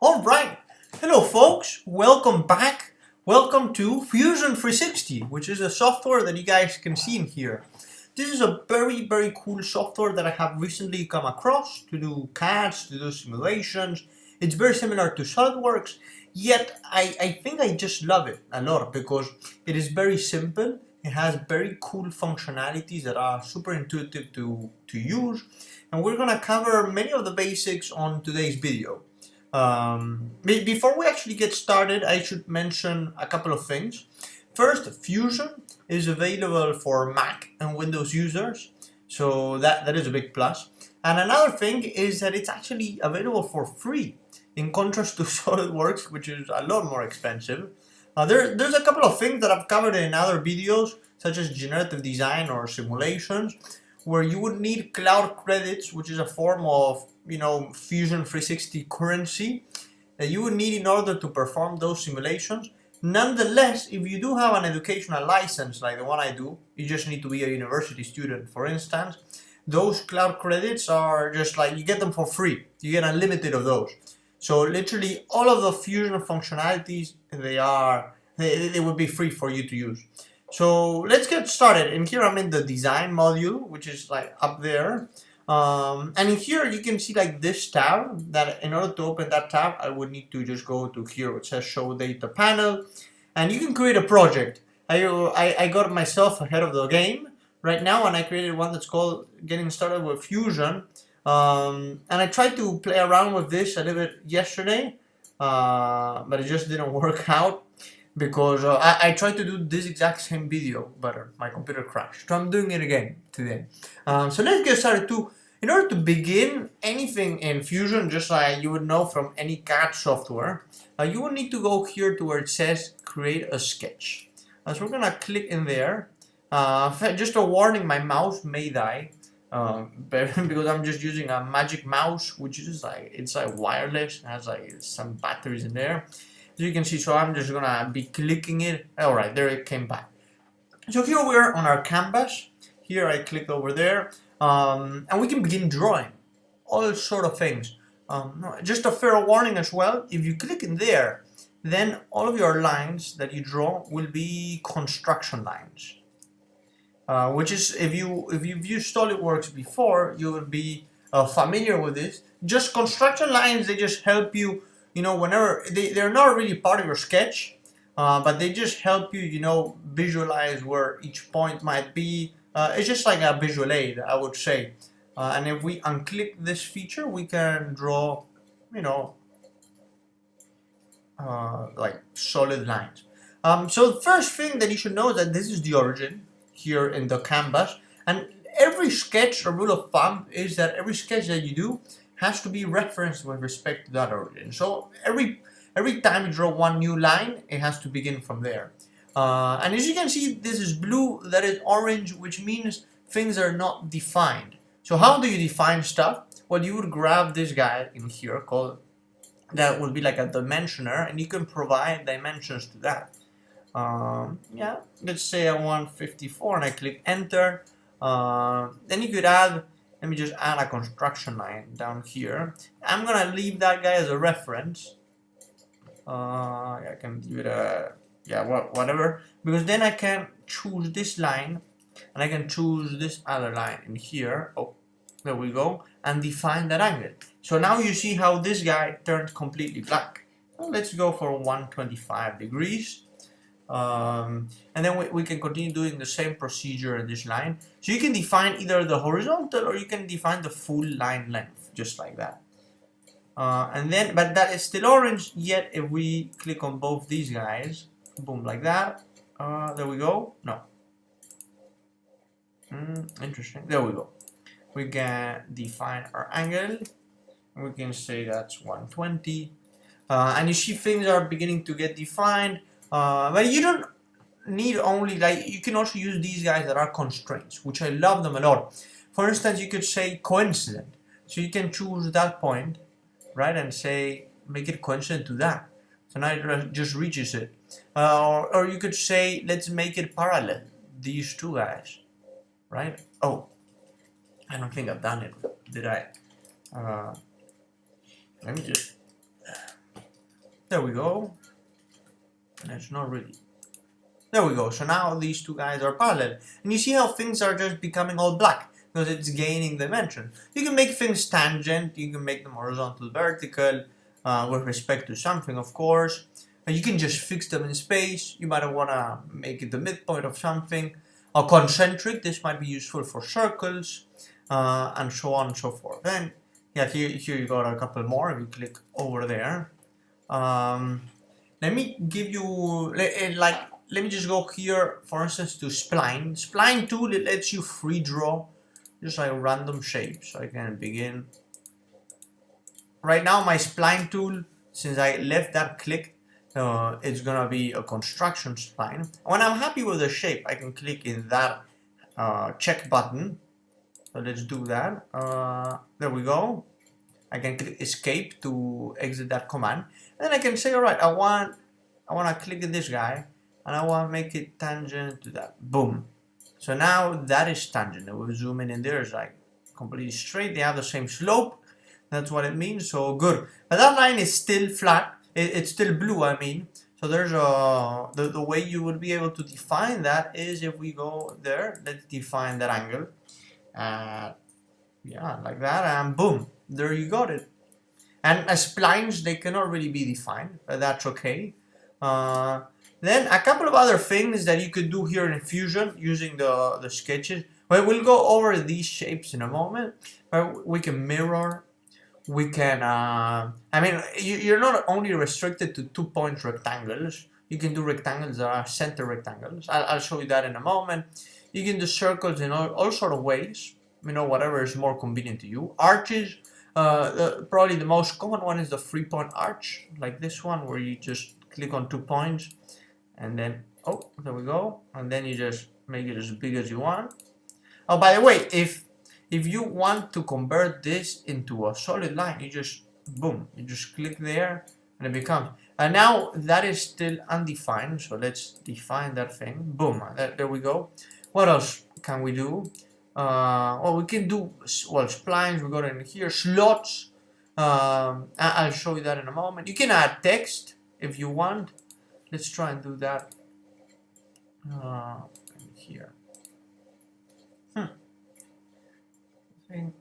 Alright, hello folks, welcome back. Welcome to Fusion 360, which is a software that you guys can see in here. This is a very cool software that I have recently come across to do CADs, to do simulations. It's very similar to SolidWorks, yet I think I just love it a lot because it is very simple. It has very cool functionalities that are super intuitive to use, and we're gonna cover many of the basics on today's video. Before we actually get started, I should mention a couple of things. First, Fusion is available for Mac and Windows users, so that is a big plus. And another thing is that it's actually available for free, in contrast to SolidWorks, which is a lot more expensive. There's a couple of things that I've covered in other videos, such as generative design or simulations, where you would need cloud credits, which is a form of Fusion 360 currency that you would need in order to perform those simulations. Nonetheless, if you do have an educational license like the one I do, you just need to be a university student, for instance, those cloud credits are just like, you get them for free. You get unlimited of those. So literally all of the Fusion functionalities, they would be free for you to use. So let's get started. And here I'm in the design module, which is like up there. And in here you can see like this tab, that in order to open that tab I would need to just go to here which says show data panel, and you can create a project. I got myself ahead of the game right now, and I created one that's called Getting Started with Fusion, and I tried to play around with this a little bit yesterday, but it just didn't work out because I tried to do this exact same video, but my computer crashed. So I'm doing it again today. So let's get started too. In order to begin anything in Fusion, just like you would know from any CAD software, you will need to go here to where it says create a sketch. So we're gonna click in there. Just a warning, my mouse may die because I'm just using a magic mouse, which is it's wireless, it has some batteries in there. As you can see, so I'm just gonna be clicking it. Alright, there it came back. So here we are on our canvas. Here I clicked over there, and we can begin drawing all sort of things. Just a fair warning as well, if you click in there, then all of your lines that you draw will be construction lines. Which is, if you've used SolidWorks before, you will be familiar with this. Just construction lines, they just help you, whenever they're not really part of your sketch, but they just help you, visualize where each point might be. It's just like a visual aid, I would say. And if we unclick this feature, we can draw, like solid lines. So the first thing that you should know is that this is the origin here in the canvas, and every sketch, a rule of thumb is that every sketch that you do has to be referenced with respect to that origin. So every time you draw one new line, it has to begin from there. And as you can see, this is blue, that is orange, which means things are not defined. So how do you define stuff? Well, you would grab this guy in here that would be like a dimensioner, and you can provide dimensions to that. Yeah, let's say I want 54 and I click enter. Then you could add, let me just add a construction line down here. I'm gonna leave that guy as a reference. I can give it a, whatever, because then I can choose this line and I can choose this other line in here. Oh, there we go, and define that angle. So now you see how this guy turned completely black. Well, let's go for 125 degrees. And then we can continue doing the same procedure in this line. So you can define either the horizontal or you can define the full line length, just like that. But that is still orange, yet if we click on both these guys, boom, like that, there we go. No. Interesting. There we go. We can define our angle. We can say that's 120. And you see things are beginning to get defined. But you don't need only, you can also use these guys that are constraints, which I love them a lot. For instance, you could say coincident. So you can choose that point, right, and say, make it coincident to that. So now it just reaches it. Or you could say, let's make it parallel, these two guys, right? Oh, I don't think I've done it, did I? Let me just There we go. It's not really. There we go. So now these two guys are parallel. And you see how things are just becoming all black because it's gaining dimension. You can make things tangent. You can make them horizontal, vertical, with respect to something, of course. You can just fix them in space. You might want to make it the midpoint of something. Or concentric. This might be useful for circles, and so on and so forth. Then, yeah, here you got a couple more. If you click over there. Let me give you, let me just go here, for instance, to spline. Spline tool, it lets you free draw just like random shapes. So I can begin. Right now, my spline tool, since I left that click, it's gonna be a construction spline. When I'm happy with the shape, I can click in that check button. So let's do that. There we go. I can click escape to exit that command. And then I can say, all right, I want to click in this guy, and I want to make it tangent to that. Boom. So now that is tangent. And we'll zoom in there. It's like completely straight. They have the same slope. That's what it means. So good. But that line is still flat. It's still blue, I mean. So there's the way you would be able to define that is if we go there. Let's define that angle. Yeah, like that, and boom, there you got it. And as splines, they cannot really be defined, but that's okay. Then a couple of other things that you could do here in Fusion using the sketches. Well, we'll go over these shapes in a moment. But we can mirror. We can, I mean, you're not only restricted to 2-point rectangles. You can do rectangles that are center rectangles. I'll show you that in a moment. You can do circles in all sort of ways. You know, whatever is more convenient to you. Arches, probably the most common one is the 3-point arch, like this one, where you just click on 2 points, and then, oh, there we go, and then you just make it as big as you want. Oh, by the way, if you want to convert this into a solid line, you just, boom, you just click there, and it becomes, and now that is still undefined, so let's define that thing, boom, there we go. What else can we do? Well, we can do, well, splines, we got in here, slots, I'll show you that in a moment. You can add text if you want. Let's try and do that here.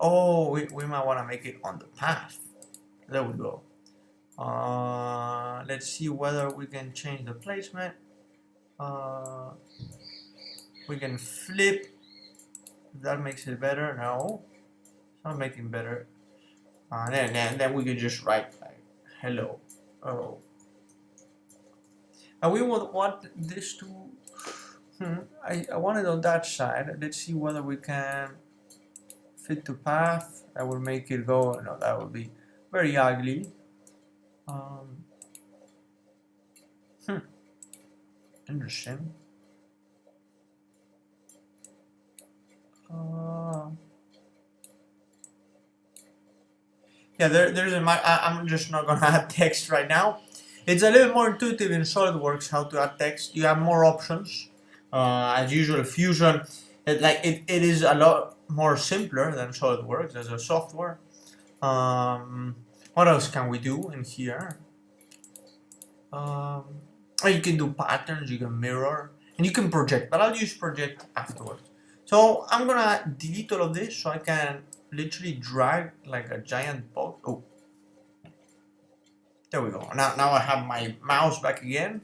Oh, we might want to make it on the path. There we go. Let's see whether we can change the placement. We can flip. That makes it better. No, it's not making better. Then we can just write like hello. Oh, and we would want this to. I want it on that side. Let's see whether we can fit to path. That will make it go. No, that would be very ugly. Interesting. Yeah, there's I'm just not gonna add text right now. It's a little more intuitive in SolidWorks how to add text. You have more options. As usual, Fusion, it is a lot more simpler than SolidWorks as a software. What else can we do in here? You can do patterns, you can mirror, and you can project, but I'll use project afterwards. So I'm gonna delete all of this so I can literally drag like a giant box. Oh, there we go. Now I have my mouse back again.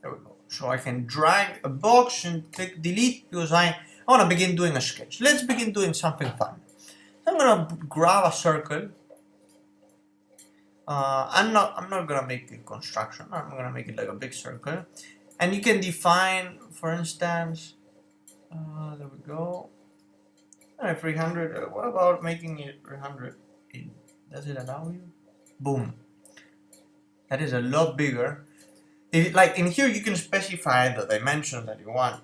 There we go. So I can drag a box and click delete because I want to begin doing a sketch. Let's begin doing something fun. I'm gonna grab a circle. I'm not gonna make it construction. I'm gonna make it like a big circle, and you can define, for instance, there we go. 300. What about making it 300? Does it allow you? Boom. That is a lot bigger. Like in here, you can specify the dimensions that you want.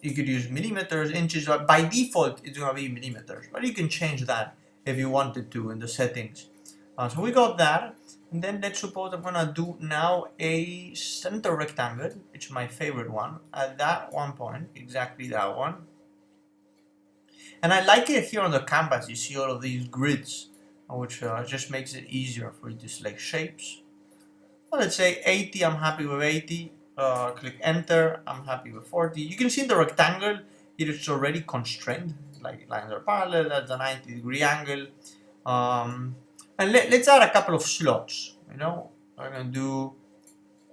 You could use millimeters, inches. By default, it's gonna be millimeters, but you can change that if you wanted to in the settings. So we got that, and then let's suppose I'm gonna do now a center rectangle, which is my favorite one, at that one point, exactly that one. And I like it here on the canvas. You see all of these grids, which just makes it easier for you to select shapes. Well, let's say 80, I'm happy with 80. Click enter, I'm happy with 40. You can see in the rectangle, it is already constrained, like lines are parallel, that's a 90-degree angle. And let's add a couple of slots, you know. I'm gonna do,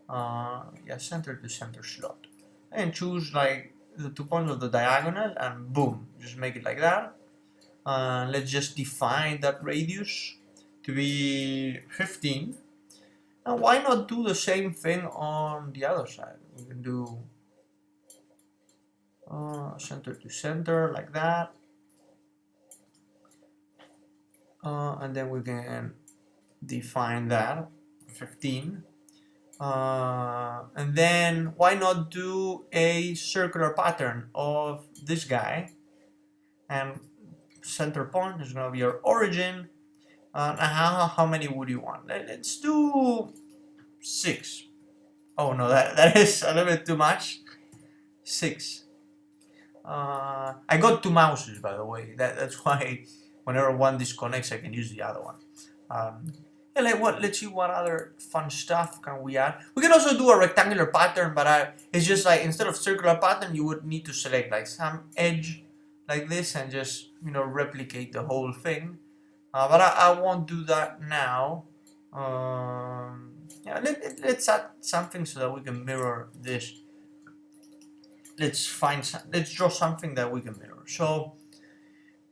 yeah, center to center slot. And choose like the 2 points of the diagonal and boom, just make it like that. Let's just define that radius to be 15. And why not do the same thing on the other side? We can do center to center like that. And then we can define that 15. And then why not do a circular pattern of this guy, and center point is going to be our origin. And how many would you want? Let's do 6. Oh no, that is a little bit too much. 6. I got 2 mouses, by the way. That's why whenever one disconnects, I can use the other one. Yeah, like what? Let's see what other fun stuff can we add. We can also do a rectangular pattern, but it's just like instead of circular pattern, you would need to select like some edge like this and just, you know, replicate the whole thing. But I won't do that now. Yeah, let's add something so that we can mirror this. Let's draw something that we can mirror. So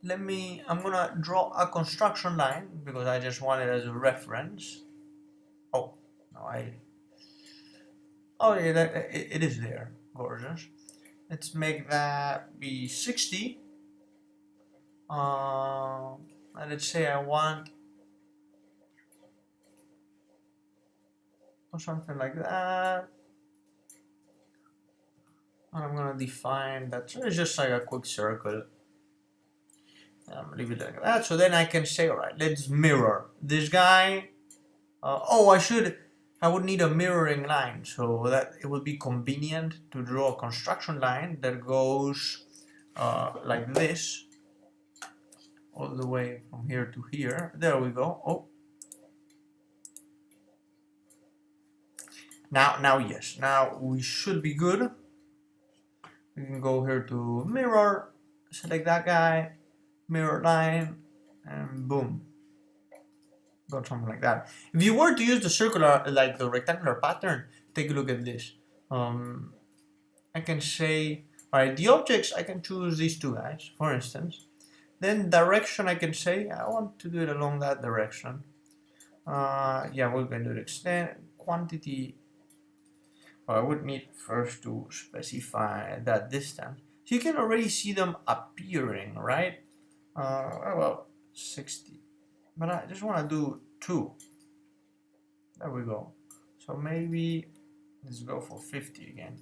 I'm gonna draw a construction line because I just want it as a reference. Oh no, oh yeah, it is there. Gorgeous. Let's make that be 60. And let's say I want or something like that. And I'm gonna define that. So it's just like a quick circle. Leave it like that. So then I can say, all right, let's mirror this guy. Oh, I would need a mirroring line so that it would be convenient to draw a construction line that goes like this all the way from here to here. There we go. Oh, now yes. Now we should be good. We can go here to mirror, select that guy, mirror line, and boom. Got something like that. If you were to use the circular, like the rectangular pattern, take a look at this. I can say, alright, the objects, I can choose these 2 guys, for instance. Then direction, I can say, I want to do it along that direction. Yeah, we're going to extend quantity. Well, I would need first to specify that distance. So you can already see them appearing, right? Well, 60. But I just want to do 2. There we go. So maybe let's go for 50 again.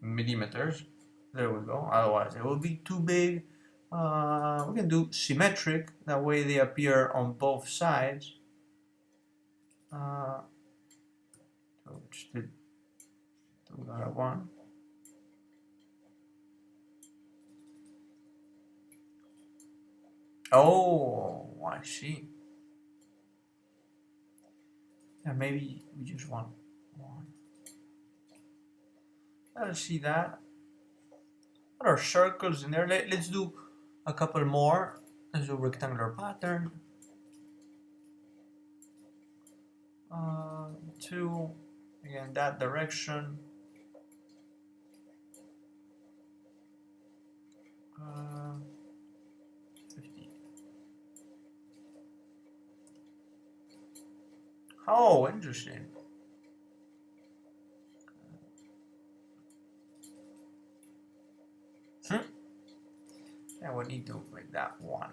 Millimeters. There we go. Otherwise it will be too big. We can do symmetric. That way they appear on both sides. So which did that one. Oh, I see. Yeah, maybe we just want 1. Let's see that. What are circles in there? Let's do a couple more. Let's do a rectangular pattern. 2. Again, that direction. 50. Oh, interesting. Yeah, we need to make that 1.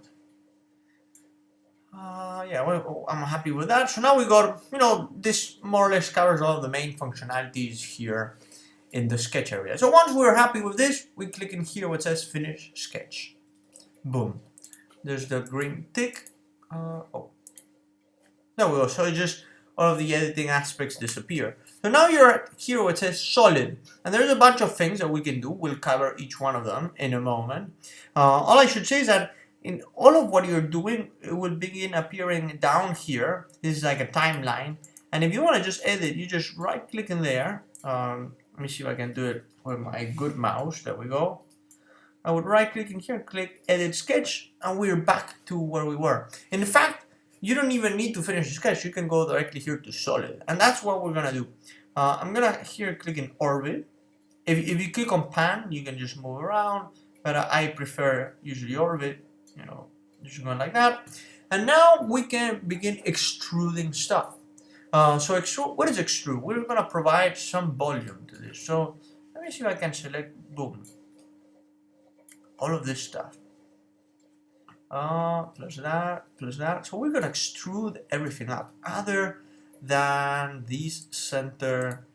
Yeah, well, I'm happy with that. So now we got, you know, this more or less covers all of the main functionalities here in the sketch area. So once we're happy with this, we click in here where it says finish sketch. Boom. There's the green tick. Oh, there we go. So it just all of the editing aspects disappear. So now you're here where it says solid, and there's a bunch of things that we can do. We'll cover each one of them in a moment. All I should say is that in all of what you're doing, it will begin appearing down here. This is like a timeline, and if you want to just edit, you just right click in there. Let me see if I can do it with my good mouse. There we go. I would right click in here, click edit sketch, and we're back to where we were. In fact, you don't even need to finish the sketch. You can go directly here to solid, and that's what we're gonna do. I'm gonna here click in orbit. If you click on pan, you can just move around, but I prefer usually orbit, you know, just going like that. And now we can begin extruding stuff. So extrude, what is extrude? We're gonna provide some volume to this. So let me see if I can select, boom, all of this stuff. Plus that, plus that. So we're gonna extrude everything up other than these center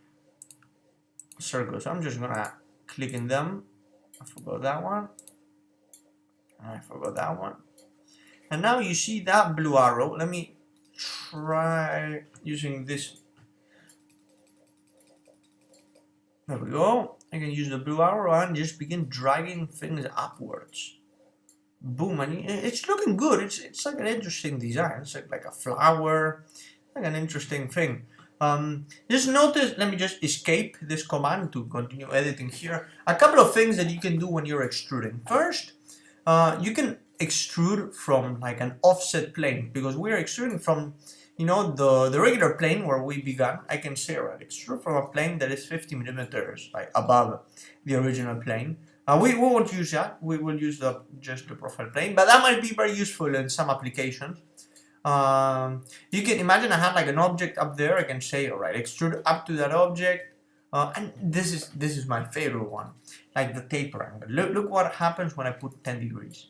circles. So I'm just gonna click in them. I forgot that one. I forgot that one. And now you see that blue arrow. Let me try using this. There we go. I can use the blue arrow and just begin dragging things upwards. Boom, and it's looking good. It's like an interesting design. It's like a flower, like an interesting thing. Just notice, let me just escape this command to continue editing here. A couple of things that you can do when you're extruding. First, you can extrude from like an offset plane, because we're extruding from, you know, the regular plane where we began. I can say, right, extrude from a plane that is 50 millimeters like above the original plane. We won't use that. We will use just the profile plane, but that might be very useful in some applications. You can imagine I have like an object up there. I can say, all right, extrude up to that object, and this is my favorite one, like the taper angle. Look what happens when I put 10 degrees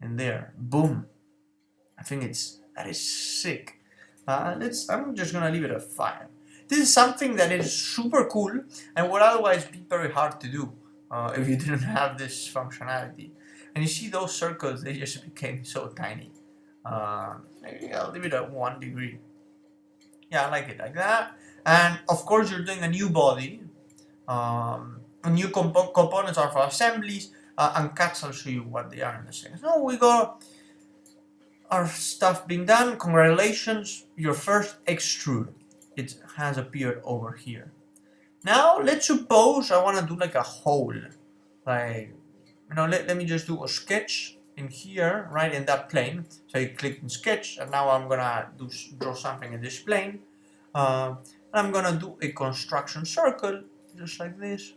in there. Boom. I think that is sick. I'm just gonna leave it at 5. This is something that is super cool and would otherwise be very hard to do if you didn't have this functionality. And you see those circles, they just became so tiny. Maybe I'll leave it at 1 degree. Yeah, I like it like that. And of course, you're doing a new body. New components are for assemblies, and cuts. I'll show you what they are in a second. So we got our stuff being done. Congratulations, your first extrude. It has appeared over here. Now let's suppose I want to do like a hole. Like, you know, let me just do a sketch in here, right in that plane. So you click in sketch, and now I'm gonna draw something in this plane. I'm gonna do a construction circle, just like this.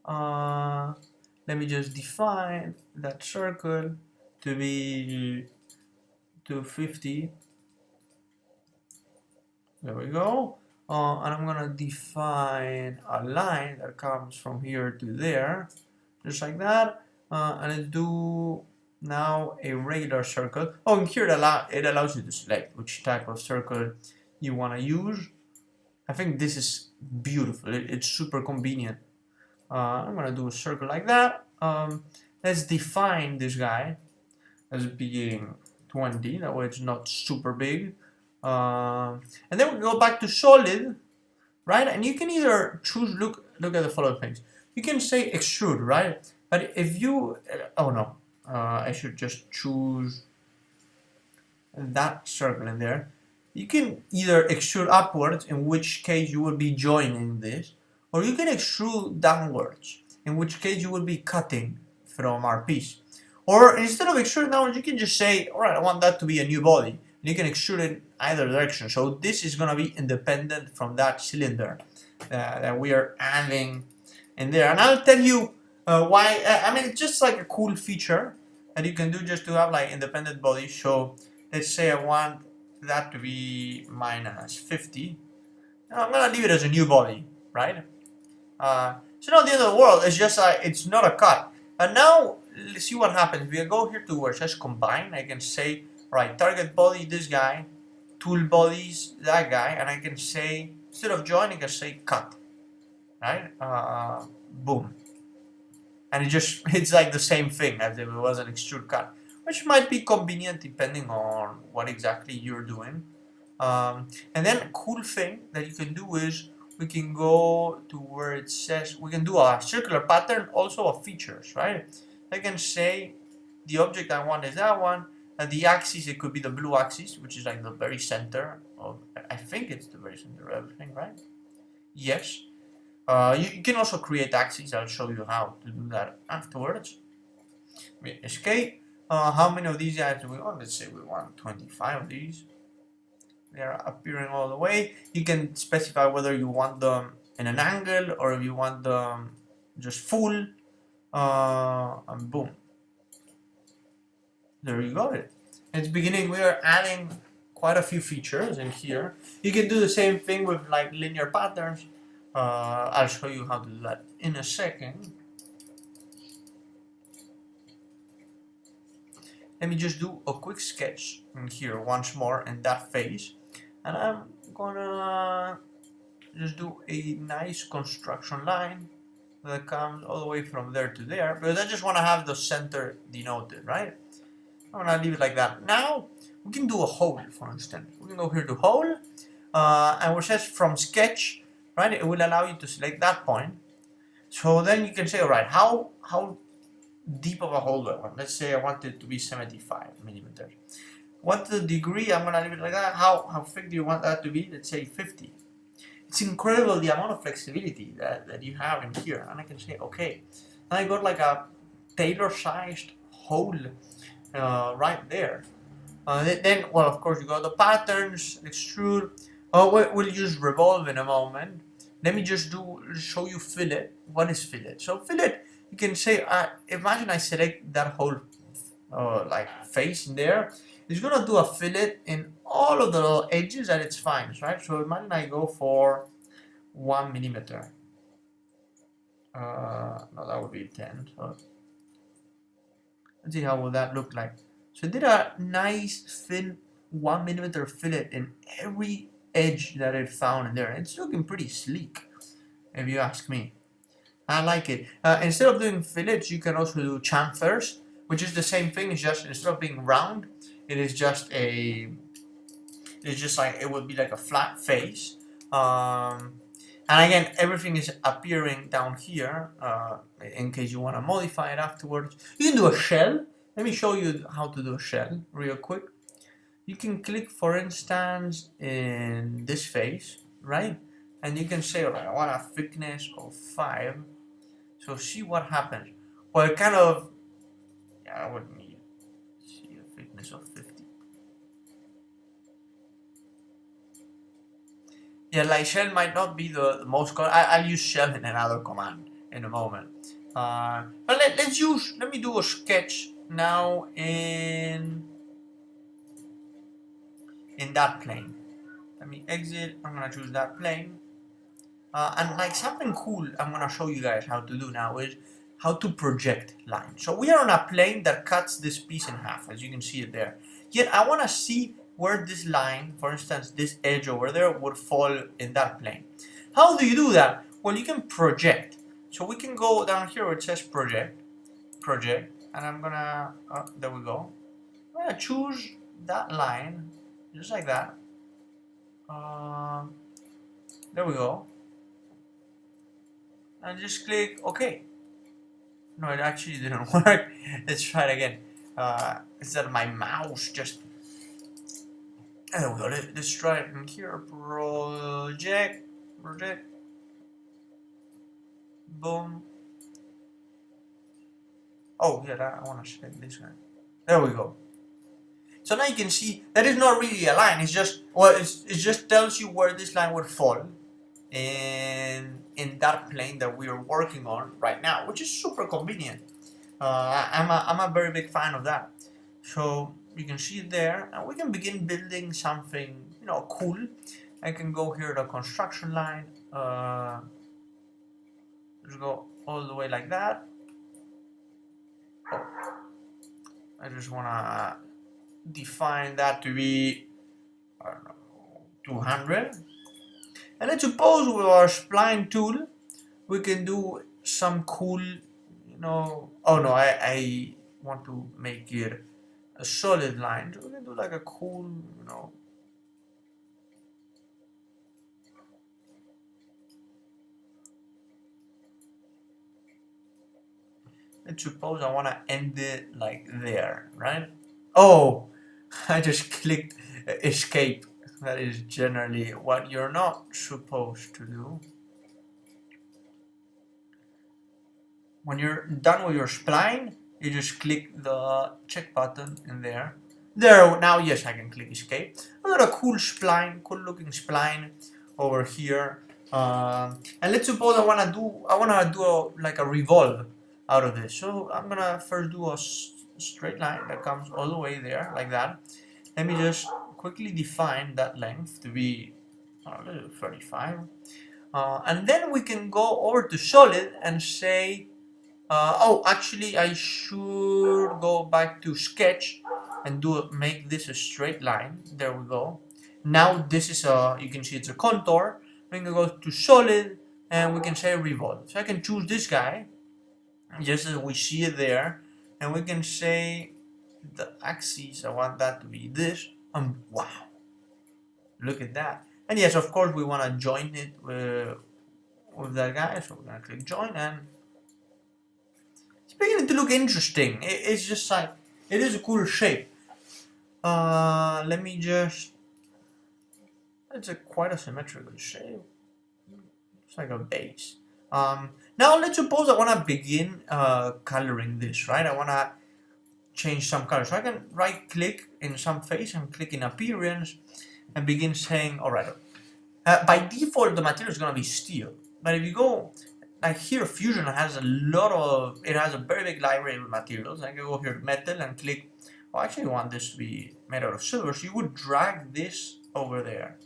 Let me just define that circle to be 250. There we go. And I'm gonna define a line that comes from here to there, just like that. And let's do now a regular circle. Oh, and here it allows you to select which type of circle you want to use. I think this is beautiful. It's super convenient. I'm gonna do a circle like that. Let's define this guy as being 20. That way it's not super big. And then we go back to solid, right? And you can either choose. Look at the following things. You can say extrude, right? But if you, oh no, I should just choose that circle in there. You can either extrude upwards, in which case you will be joining this, or you can extrude downwards, in which case you will be cutting from our piece. Or instead of extruding downwards, you can just say, all right, I want that to be a new body. And you can extrude it either direction. So this is going to be independent from that cylinder that we are adding in there. And I'll tell you why. I mean, it's just like a cool feature that you can do just to have like independent bodies. So let's say I want that to be minus 50. Now I'm going to leave it as a new body, right? It's not the end of the world. It's just it's not a cut. And now let's see what happens. If we go here to where it says combine, I can say, right, target body this guy, tool bodies that guy, and I can say, instead of join, I can say cut, right? Boom. And it's like the same thing as if it was an extrude cut, which might be convenient depending on what exactly you're doing. And then a cool thing that you can do is we can go to where it says we can do a circular pattern, also of features, right? I can say the object I want is that one, and the axis, it could be the blue axis, which is like the very center of, I think it's the very center of everything, right? Yes. You can also create axes. I'll show you how to do that afterwards. We escape. How many of these guys do we want? Let's say we want 25 of these. They are appearing all the way. You can specify whether you want them in an angle or if you want them just full. And boom. There you got it. At the beginning, we are adding quite a few features in here. You can do the same thing with like linear patterns. I'll show you how to do that in a second. Let me just do a quick sketch in here once more in that phase. And I'm gonna just do a nice construction line that comes all the way from there to there, because I just want to have the center denoted, right? I'm gonna leave it like that. Now we can do a hole, for instance. We can go here to hole, and where it says from sketch, right? It will allow you to select that point. So then you can say, all right, how deep of a hole do I want? Let's say I want it to be 75 millimeters. What's the degree? I'm gonna leave it like that. How thick do you want that to be? Let's say 50. It's incredible the amount of flexibility that you have in here. And I can say, okay, and I got like a tailor-sized hole right there. Then, well, of course, you got the patterns, extrude. We'll use revolve in a moment. Let me just show you fillet. What is fillet? So fillet, you can say, imagine I select that whole like face in there. It's gonna do a fillet in all of the little edges that it finds, right? So imagine I go for 1 millimeter. No, that would be 10. So let's see how will that look like. So I did a nice thin 1 millimeter fillet in every edge that it found in there. It's looking pretty sleek, if you ask me. I like it. Instead of doing fillets, you can also do chamfers, which is the same thing. It's just instead of being round, it is just a. It's just like it would be like a flat face. And again, everything is appearing down here. In case you want to modify it afterwards, you can do a shell. Let me show you how to do a shell real quick. You can click, for instance, in this face, right? And you can say, all right, I want a thickness of 5. So see what happens. Well, it kind of, yeah, I would need see a thickness of 50. Yeah, like shell might not be the most. I'll use shell in another command in a moment. But let me do a sketch now in that plane. Let me exit. I'm gonna choose that plane. And like something cool I'm gonna show you guys how to do now is how to project lines. So we are on a plane that cuts this piece in half, as you can see it there. Yet I wanna see where this line, for instance, this edge over there would fall in that plane. How do you do that? Well, you can project. So we can go down here where it says project, and I'm gonna, there we go. I'm gonna choose that line, just like that. There we go. And just click OK. No, it actually didn't work. Let's try it again. Instead of my mouse just. There we go. Let's try it in here. Project. Boom. Oh, yeah, I want to select this one. There we go. So now you can see that is not really a line. It's just, well, it just tells you where this line would fall in that plane that we are working on right now, which is super convenient. I'm a very big fan of that. So you can see it there, and we can begin building something, cool. I can go here to construction line. Just go all the way like that. Oh, I just wanna define that to be, I don't know, 200. And let's suppose with our spline tool, we can do some cool, oh no, I want to make it a solid line. So we can do like a cool, let's suppose I want to end it like there, right? Oh, I just clicked escape. That is generally what you're not supposed to do. When you're done with your spline, you just click the check button in there. There, now yes, I can click escape. I've got a cool spline, cool looking spline over here. And let's suppose I wanna do like a revolve out of this. So I'm gonna first do a straight line that comes all the way there, like that. Let me just quickly define that length to be 35. And then we can go over to solid and say, oh, actually, I should go back to sketch and make this a straight line. There we go. Now this is you can see it's a contour. We can go to solid and we can say revolve. So I can choose this guy, just as we see it there, and we can say the axis, I want that to be this, and wow, look at that. And yes, of course, we want to join it with that guy, so we're going to click join, and it's beginning to look interesting. It's just like, it is a cool shape. Let me just, it's quite a symmetrical shape. It's like a base. Now let's suppose I want to begin coloring this, right? I want to change some color. So I can right click in some face and click in appearance and begin saying, alright, by default the material is going to be steel. But if you go, like here, Fusion has it has a very big library of materials. I can go here to metal and click, oh, I actually want this to be made out of silver. So you would drag this over there.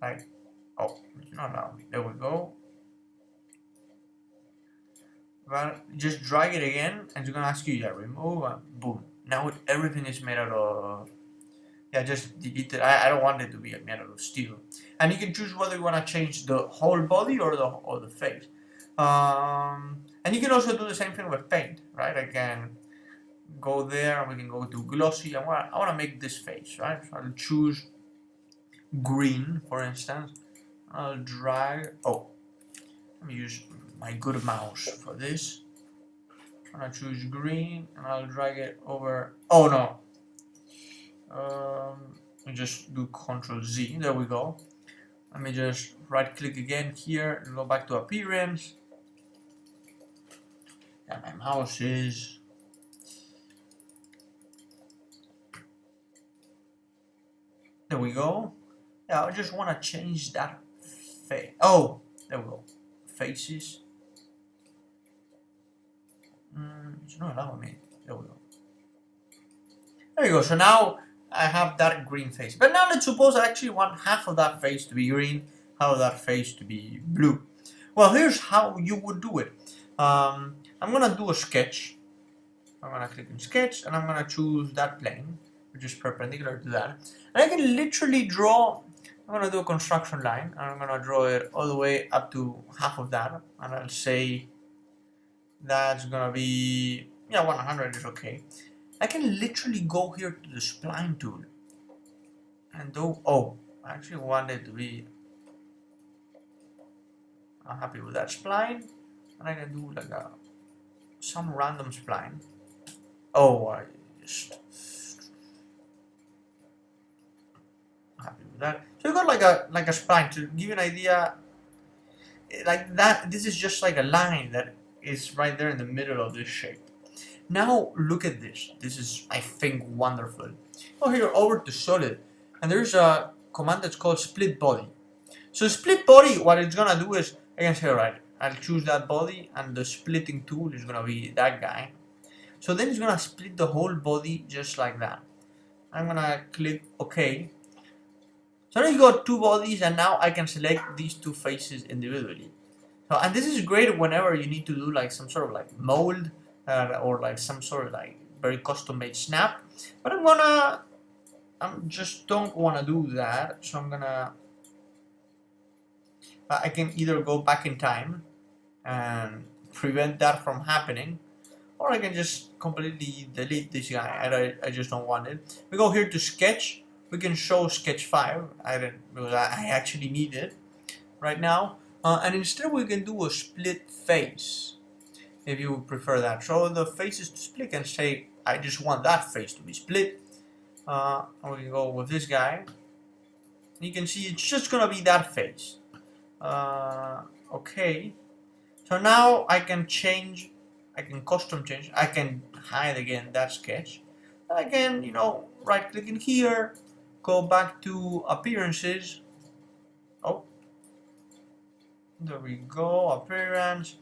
Like, oh, it's not allowed me. There we go. Well, just drag it again, and it's gonna ask you, yeah, remove, and boom. Now everything is made out of, yeah, just delete it. I don't want it to be made out of steel. And you can choose whether you want to change the whole body or the face. And you can also do the same thing with paint, right? I can go there, and we can go to glossy. I want to make this face, right? So I'll choose green, for instance. I'll drag, oh, let me use my good mouse for this. I'm gonna choose green and I'll drag it over. Oh no. And just do Ctrl Z. There we go. Let me just right click again here and go back to appearance. And my mouse is. There we go. Yeah, I just want to change that face. Oh, there we go. Faces. It's not allowing me. There we go. There you go. So now I have that green face. But now let's suppose I actually want half of that face to be green, half of that face to be blue. Well, here's how you would do it. I'm gonna do a sketch. I'm gonna click on sketch and I'm gonna choose that plane, which is perpendicular to that. And I can literally draw. I'm gonna do a construction line and I'm gonna draw it all the way up to half of that, and I'll say that's gonna be, yeah, 100 is okay. I can literally go here to the spline tool and do, oh, I actually want it to be, I'm happy with that spline, and I can do like some random spline. Oh, I just happy with that. So you got like a spline to give you an idea, like that. This is just like a line that is right there in the middle of this shape. Now look at this. This is, I think, wonderful. Go here over to solid, and there's a command that's called split body. So split body, what it's gonna do is, I can say, alright, I'll choose that body, and the splitting tool is gonna be that guy. So then it's gonna split the whole body just like that. I'm gonna click OK. So now you got two bodies, and now I can select these two faces individually. So, and this is great whenever you need to do like some sort of like mold or like some sort of like very custom made snap. But I just don't wanna do that. So I'm gonna, I can either go back in time and prevent that from happening, or I can just completely delete this guy, and I just don't want it. We go here to sketch. We can show sketch 5. Because I actually need it right now. And instead we can do a split face. if you would prefer that. So the faces to split, and say I just want that face to be split. And we can go with this guy. You can see it's just gonna be that face. Okay. So now I can change, I can custom change, I can hide again that sketch. And again, you know, right click in here, go back to appearances. Oh, there we go, appearance.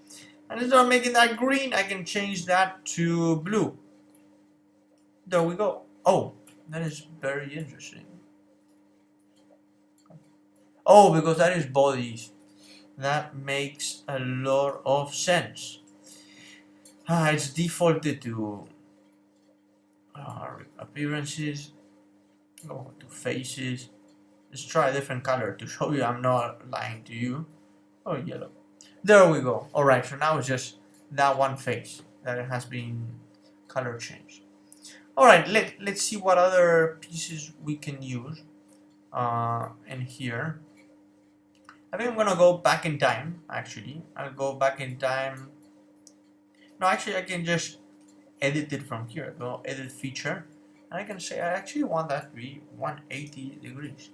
And instead of making that green, I can change that to blue. There we go. Oh, that is very interesting. Oh, because that is bodies. That makes a lot of sense. It's defaulted to appearances. Go to faces. Let's try a different color to show you I'm not lying to you. Oh, yellow. There we go. Alright, so now it's just that one face that has been color changed. Alright, let's see what other pieces we can use in here. I think I'm gonna go back in time, actually. I'll go back in time. No, actually I can just edit it from here. Go edit feature. And I can say I actually want that to be 180 degrees.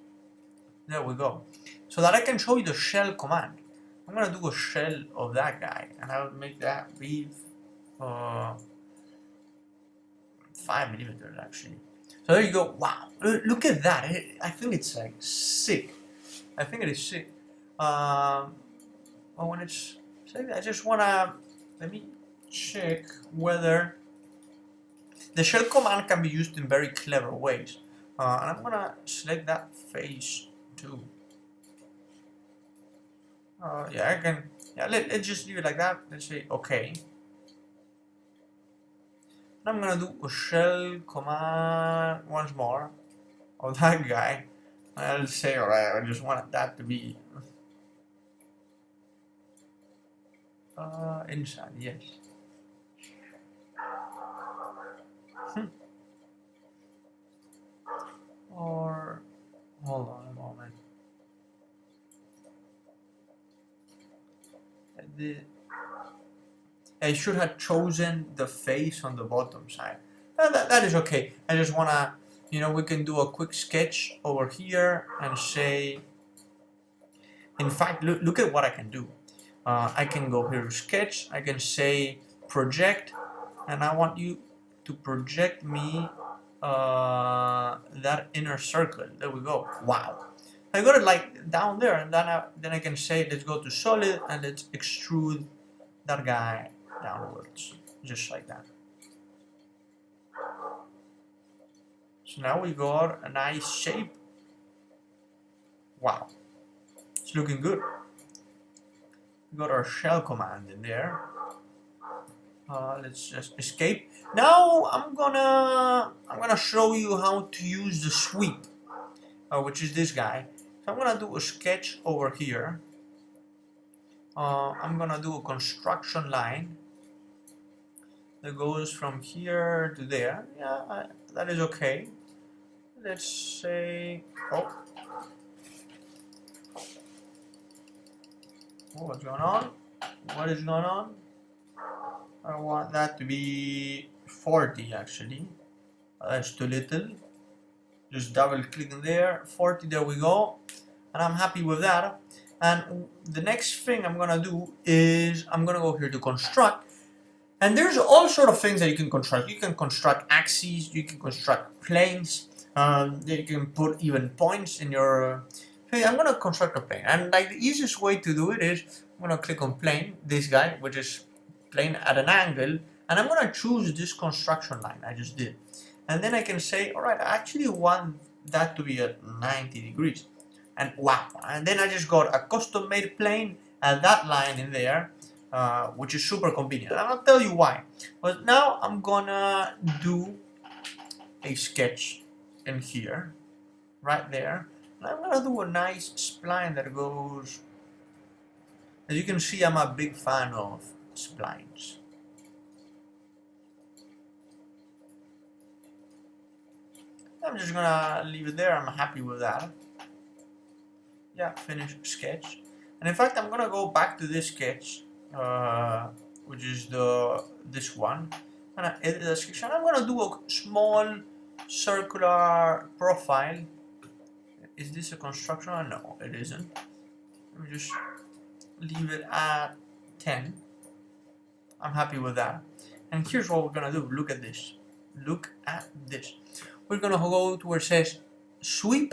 There we go. So that I can show you the shell command. I'm gonna do a shell of that guy, and I'll make that be 5 millimeters actually. So there you go. Wow, look at that. I think it's like sick. I think it is sick. Well, when it's sick, I just wanna, let me check whether the shell command can be used in very clever ways. And I'm gonna select that face too. Yeah, I can. Yeah, let's just leave it like that. Let's say okay. And I'm gonna do a shell command once more of that guy. And I'll say, alright, I just wanted that to be inside, yes. Or hold on a moment. I should have chosen the face on the bottom side. That is okay. I just wanna, you know, we can do a quick sketch over here and say, in fact, look at what I can do. I can go here to sketch, I can say project, and I want you to project me that inner circle. There we go. Wow. I got it like down there, and then I can say let's go to solid and let's extrude that guy downwards, just like that. So now we got a nice shape. Wow, it's looking good. We got our shell command in there. Let's just escape. Now I'm gonna show you how to use the sweep, which is this guy. So I'm gonna do a sketch over here. I'm gonna do a construction line that goes from here to there. Yeah, that is okay. Let's say, oh, what's going on? What is going on? I want that to be 40 actually. That's too little. Just double click in there, 40, there we go. And I'm happy with that. And the next thing I'm gonna do is I'm gonna go here to construct. And there's all sort of things that you can construct. You can construct axes, you can construct planes, you can put even points in your... Hey, I'm gonna construct a plane. And like the easiest way to do it is I'm gonna click on plane, this guy, which is plane at an angle, and I'm gonna choose this construction line I just did. And then I can say, alright, I actually want that to be at 90 degrees. And wow, and then I just got a custom made plane and that line in there, which is super convenient. And I'll tell you why. But now I'm gonna do a sketch in here, right there. And I'm gonna do a nice spline that goes... As you can see, I'm a big fan of splines. I'm just gonna leave it there. I'm happy with that. Yeah, finish sketch. And in fact, I'm gonna go back to this sketch, which is this one, and I edit the description. I'm gonna do a small circular profile. Is this a construction? No, it isn't. Let me just leave it at 10. I'm happy with that. And here's what we're gonna do. Look at this. Look at this. We're gonna go to where it says sweep,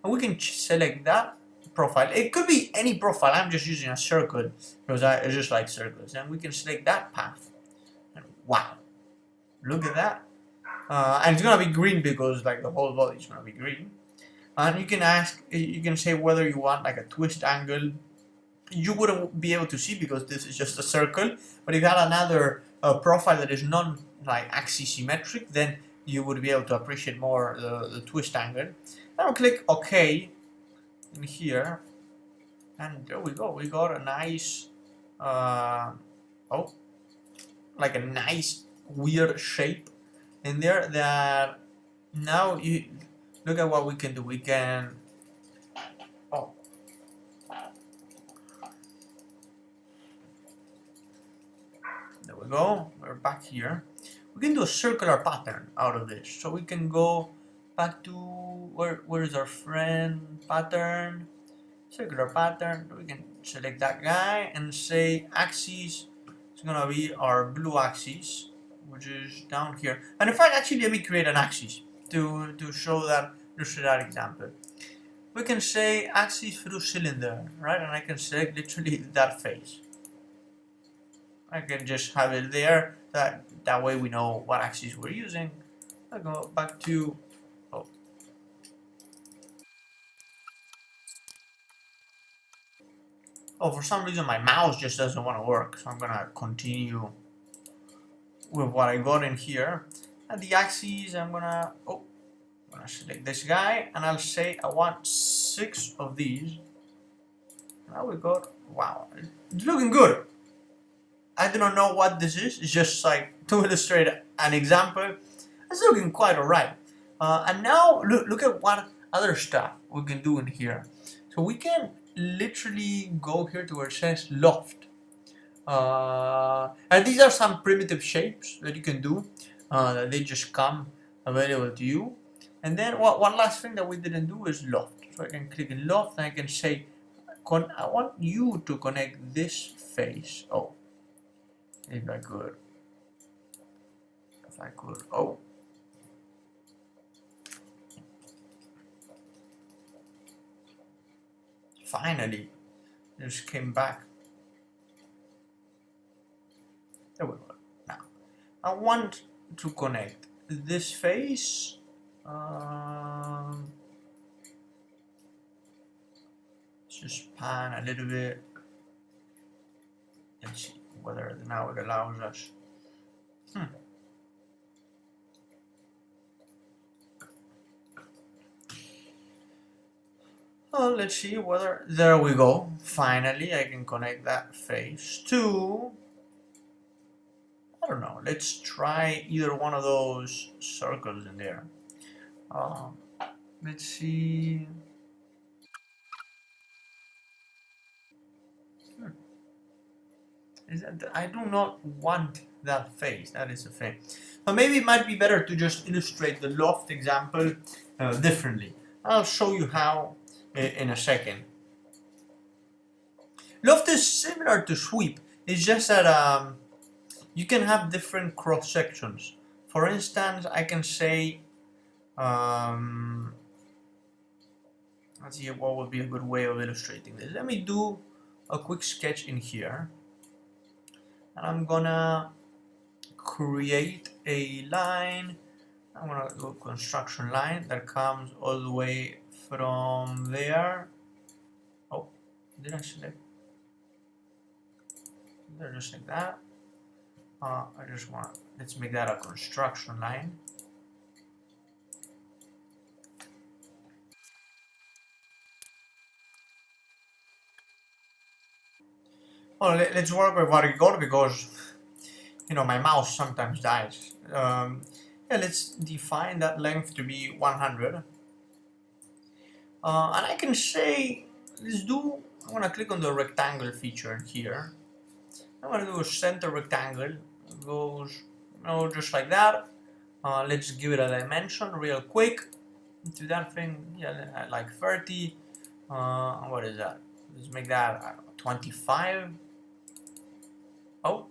and we can select that profile. It could be any profile. I'm just using a circle because I just like circles. And we can select that path. And wow, look at that. And it's gonna be green because like the whole body is gonna be green. And you can say whether you want like a twist angle. You wouldn't be able to see because this is just a circle. But if you had another profile that is non like axis symmetric, then you would be able to appreciate more the twist angle. Then I'll click OK in here, and there we go. We got a nice, like a nice weird shape in there. That now you look at what we can do. We can there we go. We're back here. We can do a circular pattern out of this. So we can go back to where is our friend pattern, circular pattern. We can select that guy and say axis. It's gonna be our blue axis, which is down here. And in fact, actually, let me create an axis to show that example. We can say axis through cylinder, right? And I can select literally that face. I can just have it there. That way we know what axis we're using. I'll go back to for some reason my mouse just doesn't want to work, so I'm gonna continue with what I got in here. At the axis, I'm gonna select this guy, and I'll say I want 6 of these. Now we got, wow, it's looking good. I do not know what this is. It's just like to illustrate an example. It's looking quite alright. And now look at what other stuff we can do in here. So we can literally go here to where it says Loft. And these are some primitive shapes that you can do. That they just come available to you. And then one last thing that we didn't do is Loft. So I can click in Loft and I can say, I want you to connect this face. Oh, if I could. Oh. Finally, just came back. There we go. Now, I want to connect this face. Just pan a little bit. Let's see whether now it allows us. Well, let's see whether, there we go. Finally, I can connect that face to, I don't know, let's try either one of those circles in there. Let's see. I do not want that face. That is a thing. But maybe it might be better to just illustrate the Loft example differently. I'll show you how in a second. Loft is similar to sweep. It's just that you can have different cross sections. For instance, I can say, let's see what would be a good way of illustrating this. Let me do a quick sketch in here. And I'm gonna create a line. I'm gonna do a construction line that comes all the way from there. Oh, did I select? Just like that. I just want, let's make that a construction line. Well, let's work with what we got because, you know, my mouse sometimes dies. Yeah, let's define that length to be 100. And I can say, I'm gonna click on the rectangle feature here. I'm gonna do a center rectangle. It goes, just like that. Let's give it a dimension real quick. To that thing, yeah, like 30. What is that? Let's make that 25. Oh,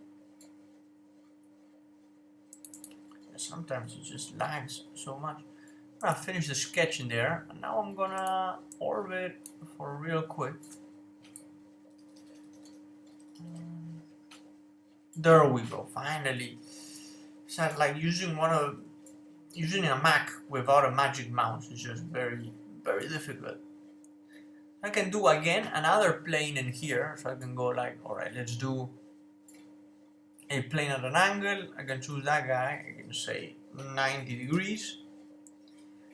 sometimes it just lags so much. I'm gonna finish the sketch in there, and now I'm gonna orbit for real quick. There we go, finally. It's not like using a Mac without a magic mouse is just very, very difficult. I can do again another plane in here, so I can go like, alright, let's do a plane at an angle. I can choose that guy, I can say 90 degrees.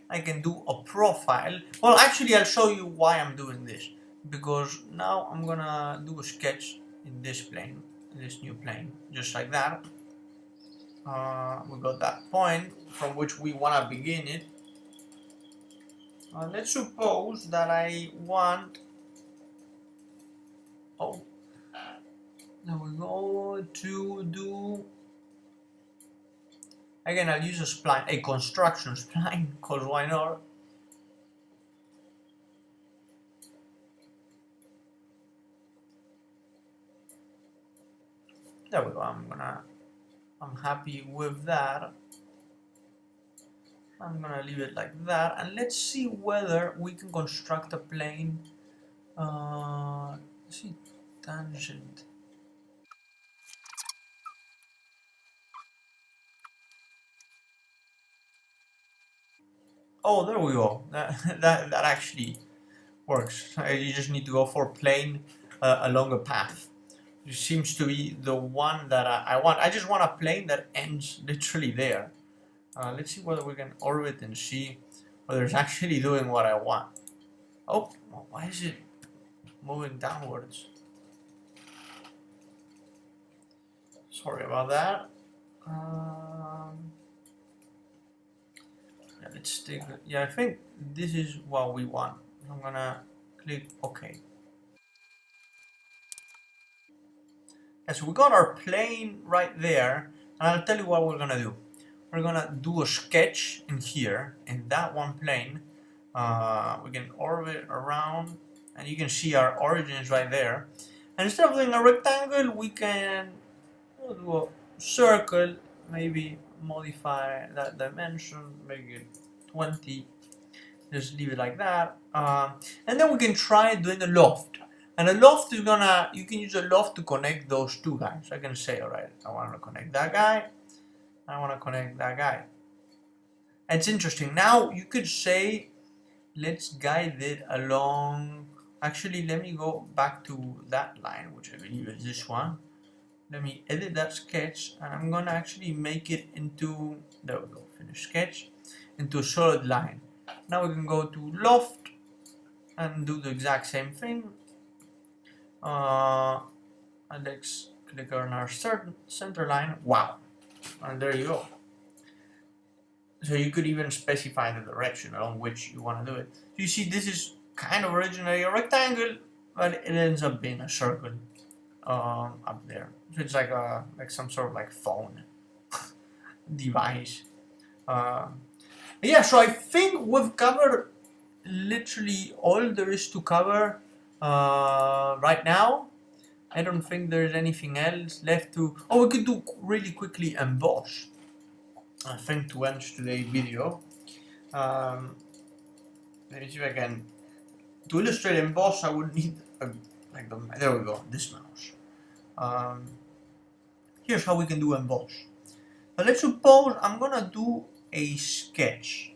I can do a profile. Well, actually, I'll show you why I'm doing this. Because now I'm gonna do a sketch in this plane, in this new plane, just like that. We got that point from which we want to begin it. Let's suppose that I want, oh, there we go, to do, again I'll use a spline, a construction spline, because why not? There we go, I'm happy with that. I'm gonna leave it like that, and let's see whether we can construct a plane. Let's see, tangent. Oh, there we go. That actually works. You just need to go for plane along a path. It seems to be the one that I want. I just want a plane that ends literally there. Let's see whether we can orbit and see whether it's actually doing what I want. Oh, why is it moving downwards? Sorry about that. Yeah, let's take it. Yeah, I think this is what we want. I'm gonna click OK. Yeah, so we got our plane right there, and I'll tell you what we're gonna do. We're gonna do a sketch in here, in that one plane. We can orbit around, and you can see our origins right there. And instead of doing a rectangle, we can do a circle, maybe modify that dimension, make it 20, just leave it like that. And then we can try doing a loft. And a loft is gonna, you can use a loft to connect those two guys. I can say, alright, I want to connect that guy, I want to connect that guy. And it's interesting. Now you could say, let's guide it along. Actually, let me go back to that line, which I believe is this one. Let me edit that sketch, and I'm gonna actually make it into, there we go, finish sketch, into a solid line. Now we can go to Loft and do the exact same thing. And let's click on our center line. Wow, and there you go. So you could even specify the direction along which you want to do it. So you see, this is kind of originally a rectangle, but it ends up being a circle up there. So it's like some sort of like phone device. Yeah, so I think we've covered literally all there is to cover right now. I don't think there's anything else left to. Oh, we could do really quickly emboss. I think to end today's video. Let me see if I can. To illustrate emboss, I would need there we go, this mouse. Here's how we can do emboss. But let's suppose I'm gonna do a sketch.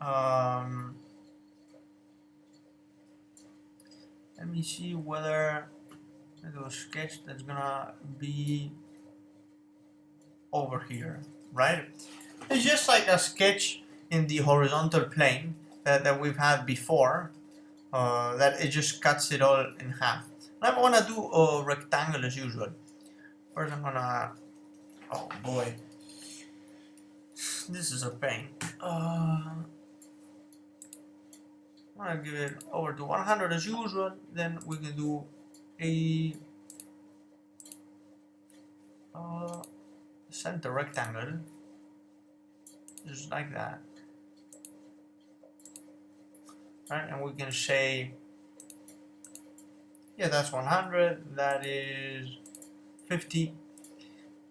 Let me see whether I do a sketch that's gonna be over here, right? It's just like a sketch in the horizontal plane that we've had before, that it just cuts it all in half. And I'm gonna do a rectangle as usual. First I'm gonna, oh boy, this is a pain. I'm gonna give it over to 100 as usual, then we can do a center rectangle, just like that. Right, and we can say, yeah, that's 100, that is 50,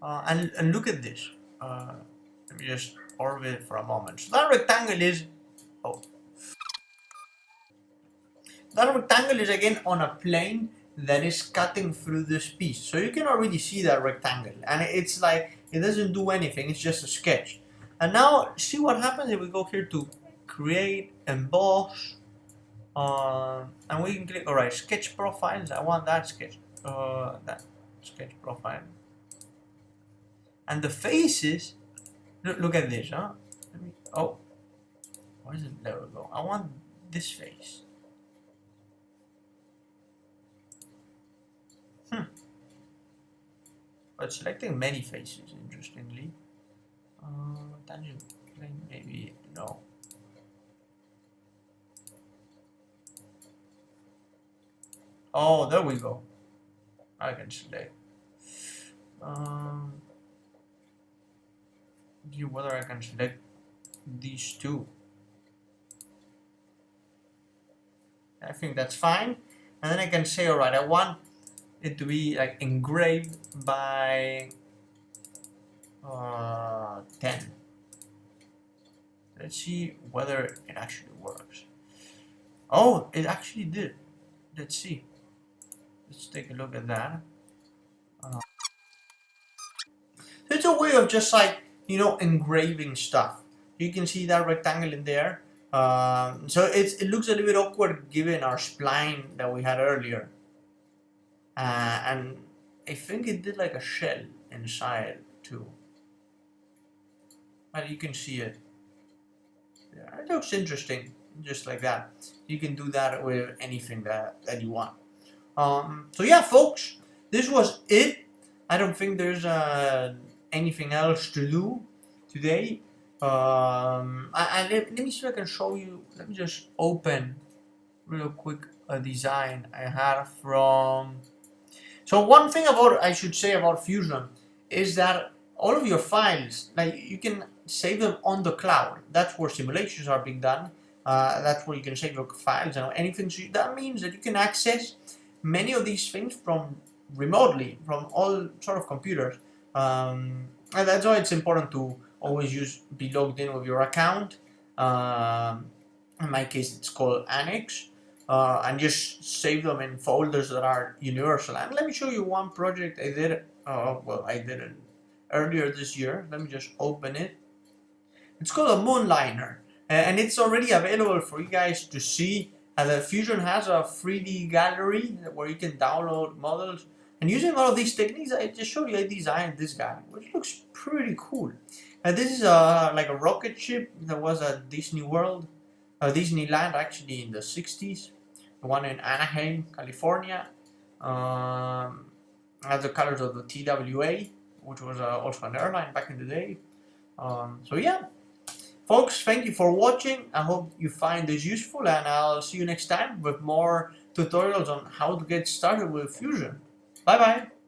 and look at this. Let me just orbit it for a moment. So that rectangle is, oh, that rectangle is again on a plane that is cutting through this piece. So you can already see that rectangle, and it's like, it doesn't do anything, it's just a sketch. And now see what happens if we go here to create, emboss, and we can click, alright, sketch profiles. I want that sketch profile. And the faces, look at this, huh? Oh, where is it? There we go. I want this face. But selecting many faces, interestingly. Tangent plane, maybe, no. Oh, there we go. I can select. Whether I can select these two. I think that's fine. And then I can say, alright, I want it to be like engraved by 10. Let's see whether it actually works. Oh, it actually did. Let's see. Let's take a look at that. It's a way of just like, you know, engraving stuff. You can see that rectangle in there. So it looks a little bit awkward given our spline that we had earlier. And I think it did like a shell inside too. But you can see it. Yeah, it looks interesting, just like that. You can do that with anything that you want. So yeah, folks, this was it. I don't think there's anything else to do today. And let me see if I can show you. Let me just open real quick a design I have from. So one thing I should say about Fusion is that all of your files, like, you can save them on the cloud. That's where simulations are being done. That's where you can save your files and anything. So that means that you can access many of these things from remotely, from all sort of computers. And that's why it's important to always be logged in with your account. In my case, it's called Annex. And just save them in folders that are universal. And let me show you one project I did. Well, I did it earlier this year. Let me just open it. It's called a Moonliner, and it's already available for you guys to see. The Fusion has a 3D gallery where you can download models. And using all of these techniques I just showed you, I designed this guy, which looks pretty cool. And this is like a rocket ship that was at Disney World, Disneyland actually in the 60s. The one in Anaheim, California. Has the colors of the TWA, which was also an airline back in the day. So yeah, folks, thank you for watching. I hope you find this useful, and I'll see you next time with more tutorials on how to get started with Fusion. Bye bye.